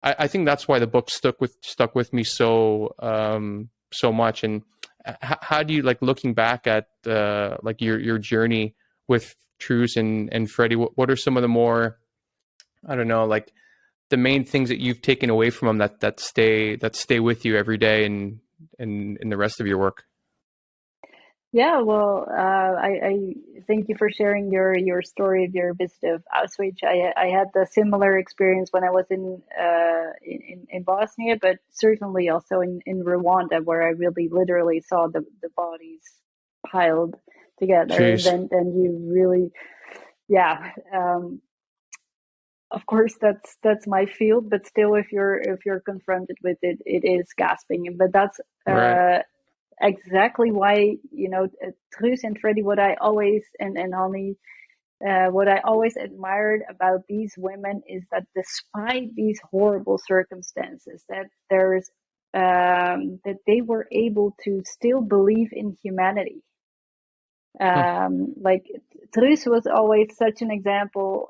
I think that's why the book stuck with me so much. And how do you, like, looking back at like your journey with Truus and Freddie, what are some of the more, I don't know, like the main things that you've taken away from them that stay with you every day and in the rest of your work? Yeah, well, I thank you for sharing your story of your visit of Auschwitz. I had the similar experience when I was in Bosnia, but certainly also in Rwanda, where I really literally saw the bodies piled together, and Jeez. then you really, yeah. Of course, that's my field, but still, if you're confronted with it, it is gasping. But that's Right. exactly why, Truus and Freddie, what I always, and Hannie, what I always admired about these women is that despite these horrible circumstances, that they were able to still believe in humanity. Hmm. Like Truus was always such an example.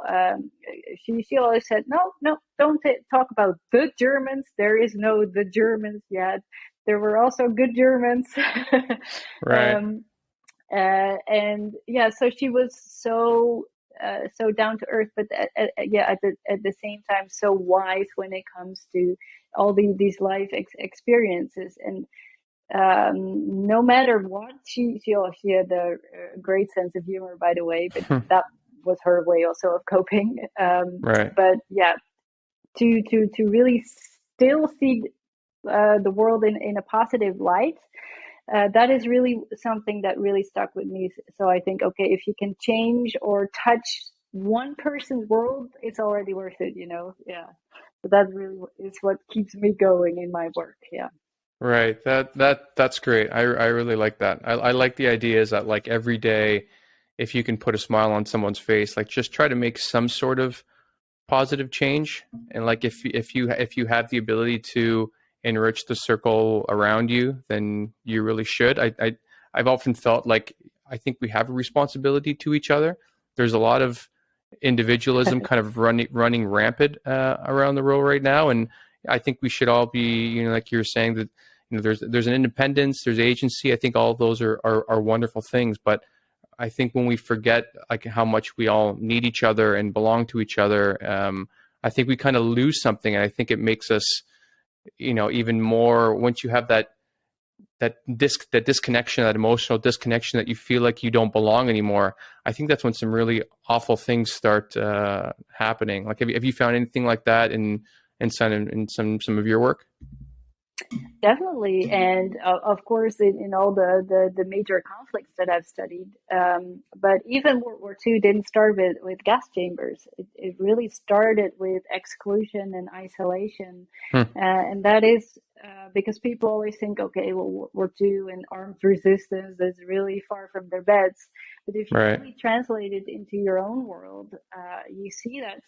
She always said, no, no, don't talk about the Germans. There is no the Germans yet. There were also good Germans. Right. um, and yeah, so she was so down to earth, but yeah, at the same time, so wise when it comes to all these life experiences. And no matter what, she had a great sense of humor, by the way, but Hmm. that was her way also of coping. Right. But yeah, to really still see the world in a positive light, that is really something that really stuck with me. So I think, okay, if you can change or touch one person's world, it's already worth it, Yeah. So that really is what keeps me going in my work. Yeah. Right. That's great. I really like that. I like the idea is that, like, every day, if you can put a smile on someone's face, like, just try to make some sort of positive change. And, like, if you have the ability to enrich the circle around you, then you really should. I've often felt like I think we have a responsibility to each other. There's a lot of individualism kind of running rampant around the world right now, and I think we should all be, like you're saying, that there's an independence, there's agency. I think all of those are wonderful things, but I think when we forget, like, how much we all need each other and belong to each other, I think we kind of lose something, and I think it makes us, even more, once you have that disconnection, that emotional disconnection, that you feel like you don't belong anymore. I think that's when some really awful things start happening. Like, have you found anything like that in some of your work? Definitely, and of course, in all the major conflicts that I've studied, but even World War II didn't start with gas chambers. It really started with exclusion and isolation, Hmm. and that is because people always think, okay, well, World War II and armed resistance is really far from their beds. But if you Right. really translate it into your own world, you see that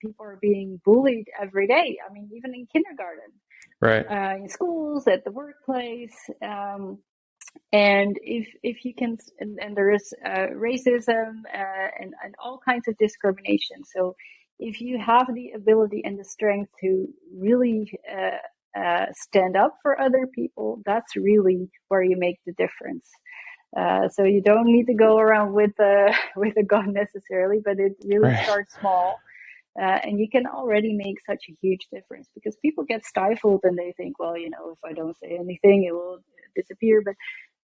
people are being bullied every day. I mean, even in kindergarten, Right. in schools, at the workplace, and if you can, and there is racism and all kinds of discrimination. So if you have the ability and the strength to really stand up for other people, that's really where you make the difference. So you don't need to go around with a with a gun necessarily, but it really Right. starts small. And you can already make such a huge difference because people get stifled and they think, well, if I don't say anything, it will disappear. But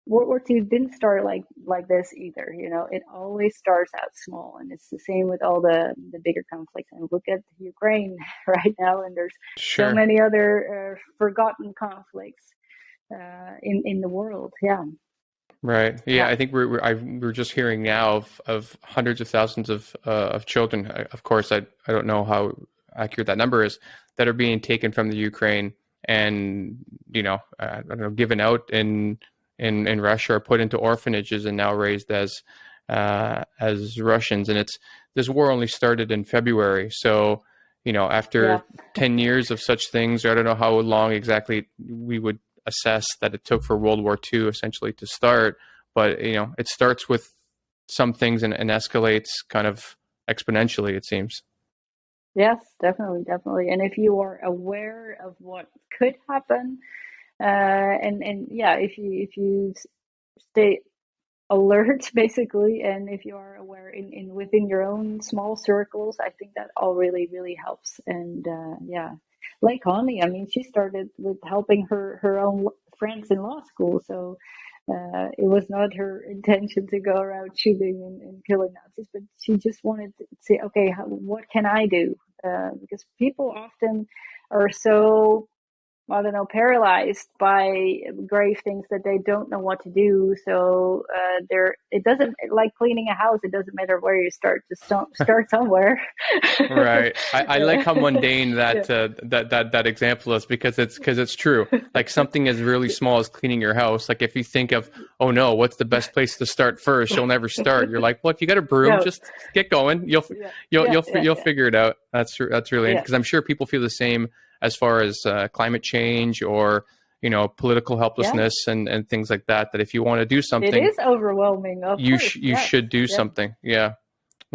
World War II didn't start like this either. It always starts out small, and it's the same with all the bigger conflicts. And look at Ukraine right now, and there's so Sure. many other forgotten conflicts in the world. Yeah, Right. Yeah, yeah, I think we're just hearing now of hundreds of thousands of children. Of course, I don't know how accurate that number is, that are being taken from the Ukraine and, I don't know, given out in Russia, or put into orphanages and now raised as Russians. And this war only started in February, so, yeah. after 10 years of such things, or I don't know how long exactly we would assess that it took for World War II essentially to start, but it starts with some things and escalates kind of exponentially, it seems. Yes, definitely, definitely. And if you are aware of what could happen, and yeah, if you stay alert basically, and if you are aware in within your own small circles, I think that all really really helps. And yeah, like Connie, I mean, she started with helping her own friends in law school, so it was not her intention to go around shooting and killing Nazis, but she just wanted to say, okay, what can I do? Because people often are so, I don't know, paralyzed by grave things that they don't know what to do. So it doesn't, like cleaning a house. It doesn't matter where you start. Just don't start somewhere. Right. I like how mundane Yeah. that example is, because it's true. Like something as really small as cleaning your house. Like if you think of, oh no, what's the best place to start first? You'll never start. You're like, well, if you got a broom, No. just get going. Yeah. Yeah. Yeah. You'll Yeah. figure it out. That's really, Yeah. because I'm sure people feel the same as far as climate change, or political Yeah. helplessness and things like that. That if you want to do It something, is overwhelming, of course. you Yes. should do Yeah. something. Yeah.